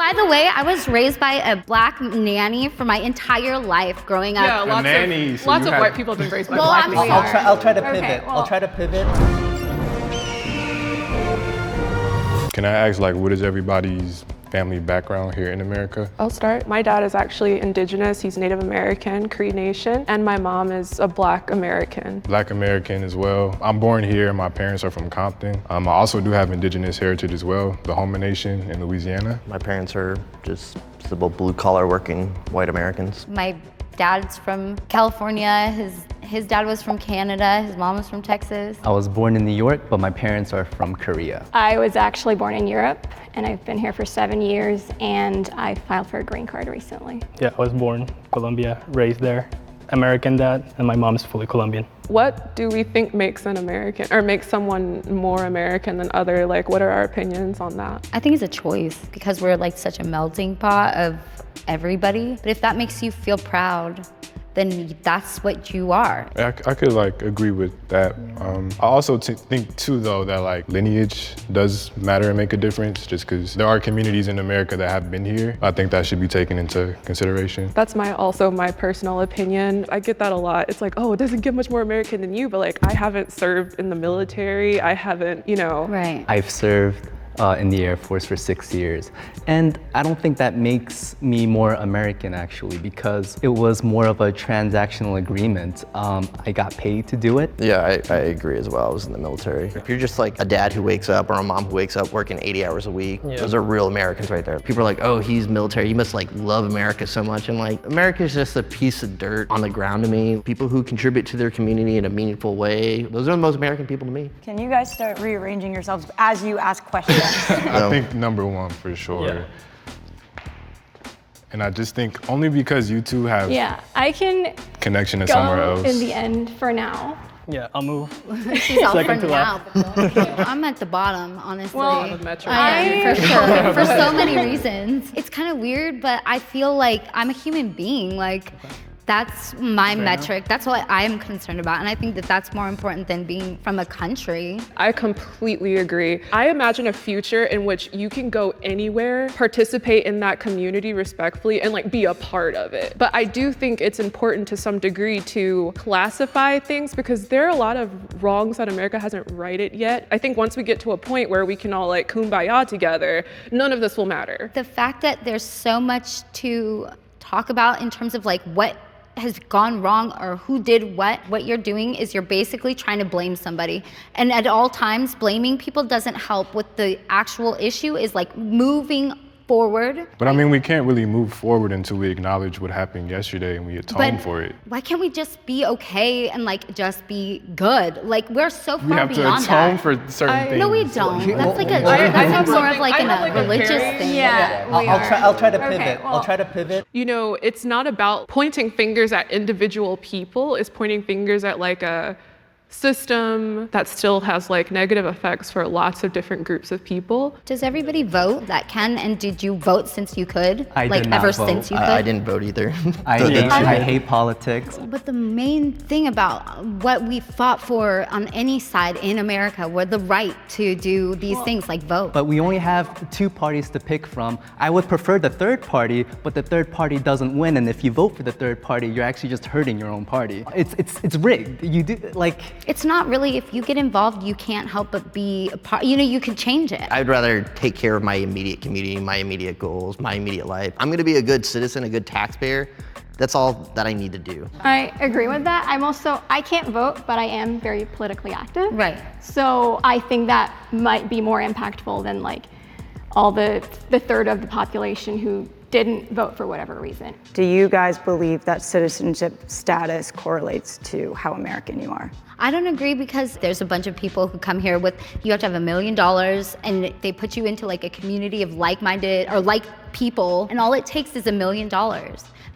by the way, I was raised by a black nanny for my entire life growing up. Yeah, lots of white people have been raised by black nannies. I'll try to pivot. Okay, well. I'll try to pivot. Can I ask, like, what is everybody's family background here in America? I'll start. My dad is actually indigenous. He's Native American, Cree Nation, and my mom is a Black American. Black American as well. I'm born here. My parents are from Compton. I also do have indigenous heritage as well, the Houma Nation in Louisiana. My parents are just simple blue-collar working white Americans. My dad's from California. His dad was from Canada. His mom was from Texas. I was born in New York, but my parents are from Korea. I was actually born in Europe, and I've been here for 7 years, and I filed for a green card recently. Yeah, I was born Colombia, raised there. American dad, and my mom's fully Colombian. What do we think makes an American, or makes someone more American than other? Like, what are our opinions on that? I think it's a choice because we're like such a melting pot of everybody. But if that makes you feel proud, then that's what you are. I could like agree with that. I also think too though that like lineage does matter and make a difference just because there are communities in America that have been here. I think that should be taken into consideration. That's also my personal opinion. I get that a lot. It's like, oh, it doesn't get much more American than you, but like I haven't served in the military. I haven't, Right. I've served in the Air Force for 6 years. And I don't think that makes me more American actually, because it was more of a transactional agreement. I got paid to do it. Yeah, I agree as well. I was in the military. If you're just like a dad who wakes up or a mom who wakes up working 80 hours a week, those are real Americans right there. People are like, oh, he's military. You must like love America so much. And like, America is just a piece of dirt on the ground to me. People who contribute to their community in a meaningful way, those are the most American people to me. Can you guys start rearranging yourselves as you ask questions? I think number one for sure. Yeah. And I just think only because you two have I can connection to somewhere else. In the end for now. Yeah, I'll move. She's all for now. I'm at the bottom, honestly. Well, I am, for sure, for so many reasons. It's kind of weird, but I feel like I'm a human being. Like, that's my metric. That's what I'm concerned about. And I think that that's more important than being from a country. I completely agree. I imagine a future in which you can go anywhere, participate in that community respectfully, and like be a part of it. But I do think it's important to some degree to classify things because there are a lot of wrongs that America hasn't righted yet. I think once we get to a point where we can all like kumbaya together, none of this will matter. The fact that there's so much to talk about in terms of like what has gone wrong or who did what you're doing is you're basically trying to blame somebody. And at all times, blaming people doesn't help with the actual issue is like moving forward. But I mean, we can't really move forward until we acknowledge what happened yesterday and we atone for it. Why can't we just be okay and like just be good? Like we're so far beyond that. We have to atone for certain things. No, we don't. That's like I think more of like a religious thing. Yeah, I'll try to pivot. I'll try to pivot. It's not about pointing fingers at individual people. It's pointing fingers at like a system that still has like negative effects for lots of different groups of people. Does everybody vote that can? And did you vote since you could? I did not vote. Since you could? I didn't vote either. I hate politics. But the main thing about what we fought for on any side in America were the right to do these things like vote. But we only have two parties to pick from. I would prefer the third party, but the third party doesn't win. And if you vote for the third party, you're actually just hurting your own party. It's rigged. You do like. It's not really, if you get involved, you can't help but be a part, you can change it. I'd rather take care of my immediate community, my immediate goals, my immediate life. I'm gonna be a good citizen, a good taxpayer. That's all that I need to do. I agree with that. I can't vote, but I am very politically active. Right. So I think that might be more impactful than like all the third of the population who didn't vote for whatever reason. Do you guys believe that citizenship status correlates to how American you are? I don't agree because there's a bunch of people who come here with, you have to have $1 million and they put you into like a community of like-minded or like people, and all it takes is $1 million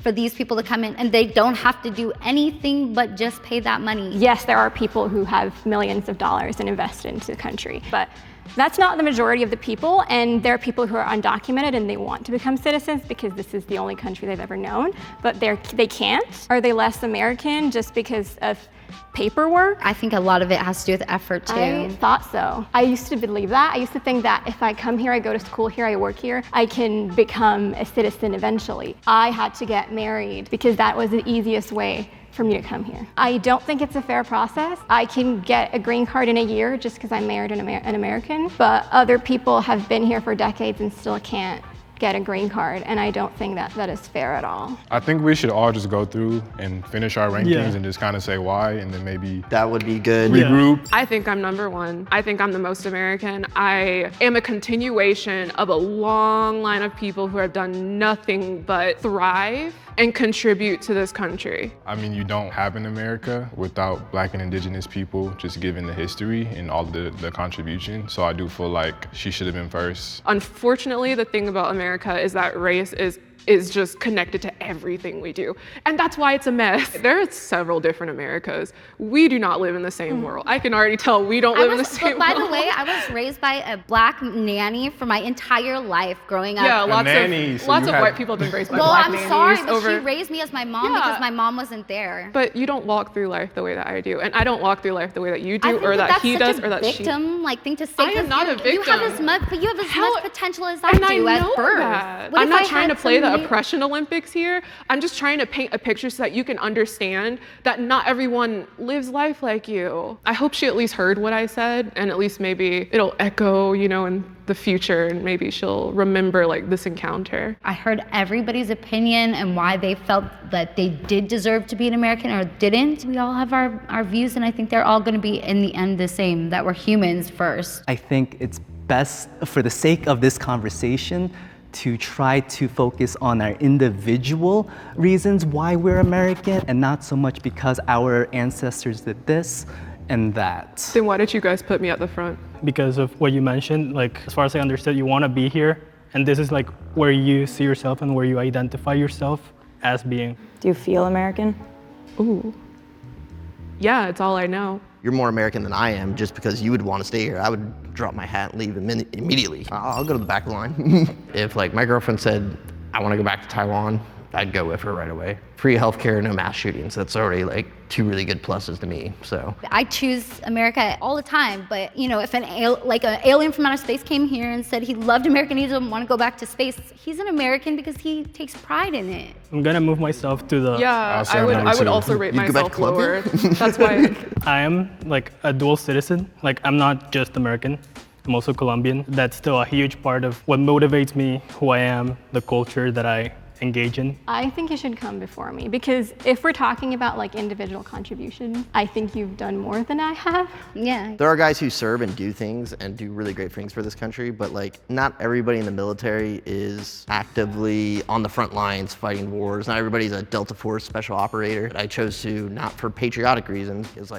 for these people to come in, and they don't have to do anything but just pay that money. Yes, there are people who have millions of dollars and invest into the country, but That's not the majority of the people, and there are people who are undocumented and they want to become citizens because this is the only country they've ever known, but they can't. Are they less American just because of paperwork? I think a lot of it has to do with effort too. I thought so. I used to believe that. I used to think that if I come here, I go to school here, I work here, I can become a citizen eventually. I had to get married because that was the easiest way for me to come here. I don't think it's a fair process. I can get a green card in a year just because I'm married an American, but other people have been here for decades and still can't get a green card, and I don't think that is fair at all. I think we should all just go through and finish our rankings and just kind of say why, and then maybe that would be good. Regroup. I think I'm number one. I think I'm the most American. I am a continuation of a long line of people who have done nothing but thrive and contribute to this country. I mean, you don't have an America without Black and Indigenous people, just given the history and all the contribution. So I do feel like she should have been first. Unfortunately, the thing about America is that race is just connected to everything we do. And that's why it's a mess. There are several different Americas. We do not live in the same world. I can already tell we don't live in the same world. By the way, I was raised by a Black nanny for my entire life growing up. Yeah, lots of white people have been raised by Black nannies. Well, I'm sorry, but she raised me as my mom because my mom wasn't there. But you don't walk through life the way that I do. And I don't walk through life the way that you do, or that he does, or that she does. Victim thing to say. I am not a victim. You have as much potential as I do at birth. I'm not trying to play the oppression Olympics here. I'm just trying to paint a picture so that you can understand that not everyone lives life like you. I hope she at least heard what I said, and at least maybe it'll echo, in the future, and maybe she'll remember this encounter. I heard everybody's opinion and why they felt that they did deserve to be an American or didn't. We all have our views, and I think they're all going to be in the end the same, that we're humans first. I think it's best, for the sake of this conversation, to try to focus on our individual reasons why we're American and not so much because our ancestors did this and that. Then why did you guys put me at the front? Because of what you mentioned, as far as I understood, you want to be here, and this is where you see yourself and where you identify yourself as being. Do you feel American? Ooh. Yeah, it's all I know. You're more American than I am just because you would want to stay here. I would drop my hat and leave immediately. I'll go to the back line. If my girlfriend said, I want to go back to Taiwan, I'd go with her right away. Free healthcare, no mass shootings. That's already two really good pluses to me, so. I choose America all the time, but if an alien from outer space came here and said he loved America and he doesn't want to go back to space, he's an American because he takes pride in it. I'm gonna move myself to the... Yeah, I would also rate myself lower. That's why. I am a dual citizen. I'm not just American. I'm also Colombian. That's still a huge part of what motivates me, who I am, the culture that I engage in. I think you should come before me because if we're talking about individual contribution, I think you've done more than I have. Yeah. There are guys who serve and do things and do really great things for this country, but not everybody in the military is actively on the front lines fighting wars. Not everybody's a Delta Force special operator. I chose to not for patriotic reasons. It's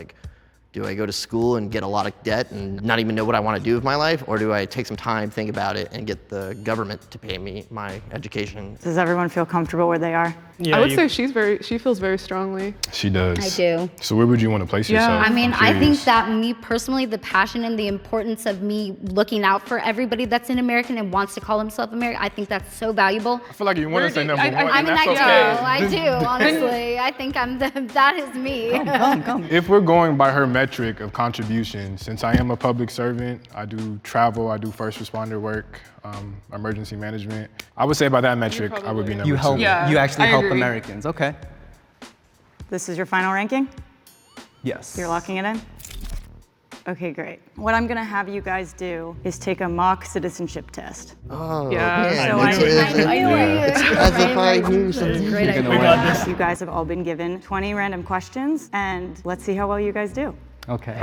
do I go to school and get a lot of debt and not even know what I want to do with my life? Or do I take some time, think about it, and get the government to pay me my education? Does everyone feel comfortable where they are? Yeah, I would say she feels very strongly. She does. I do. So where would you want to place yourself? I mean, I think that me personally, the passion and the importance of me looking out for everybody that's an American and wants to call himself American, I think that's so valuable. I feel like you want to say number one. I mean, I do, honestly. I think that is me. Come. If we're going by her metric of contribution, since I am a public servant, I do travel, I do first responder work, emergency management. I would say by that metric, I would be number two. You actually help Americans, okay. This is your final ranking? Yes. You're locking it in? Okay, great. What I'm gonna have you guys do is take a mock citizenship test. Oh, yeah. So I knew it. As if I knew something. Great idea. We got this. You guys have all been given 20 random questions, and let's see how well you guys do. Okay.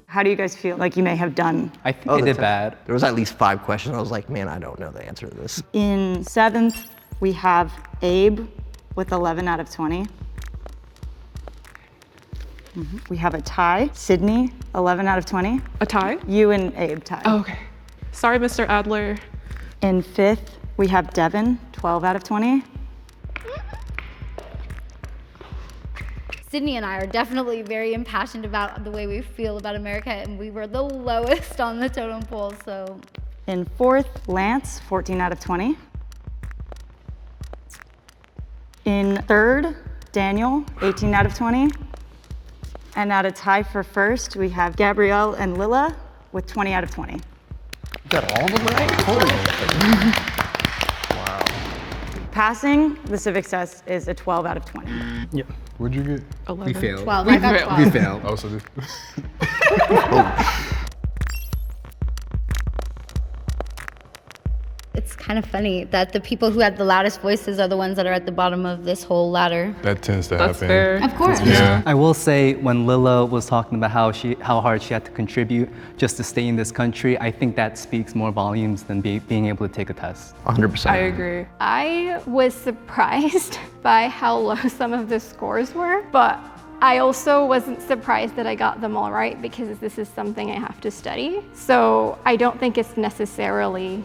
How do you guys feel like you may have done? I think I did bad. There was at least 5 questions. I was like, man, I don't know the answer to this. In 7th, we have Abe with 11 out of 20. We have a tie. Sydney, 11 out of 20. A tie? You and Abe tie. Oh, okay. Sorry, Mr. Adler. In 5th, we have Devin, 12 out of 20. Sydney and I are definitely very impassioned about the way we feel about America, and we were the lowest on the totem pole, so. In fourth, Lance, 14 out of 20. In third, Daniel, 18 out of 20. And at a tie for first, we have Gabrielle and Lila with 20 out of 20. Got all of them right? Holy. Wow. Passing the civics test is a 12 out of 20. Yeah. What'd you get? 11. We failed. 12, I got 12. We failed. Oh, so this. It's kind of funny that the people who had the loudest voices are the ones that are at the bottom of this whole ladder. That tends to That's happen. fair. Of course. Yeah. I will say when Lila was talking about how hard she had to contribute just to stay in this country, I think that speaks more volumes than being able to take a test. 100%. I agree. I was surprised by how low some of the scores were, but I also wasn't surprised that I got them all right because this is something I have to study. So I don't think it's necessarily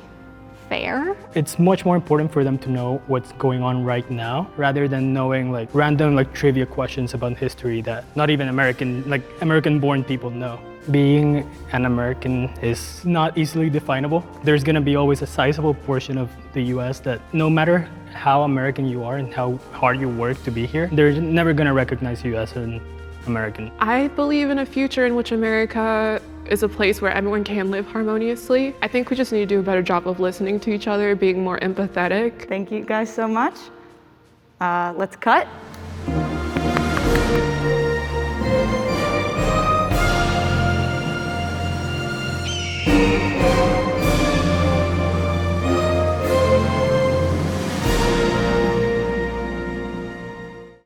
fair. It's much more important for them to know what's going on right now rather than knowing like random like trivia questions about history that not even American-born people know. Being an American is not easily definable. There's gonna be always a sizable portion of the US that no matter how American you are and how hard you work to be here, they're never gonna recognize you as an American. I believe in a future in which America is a place where everyone can live harmoniously. I think we just need to do a better job of listening to each other, being more empathetic. Thank you guys so much. Let's cut.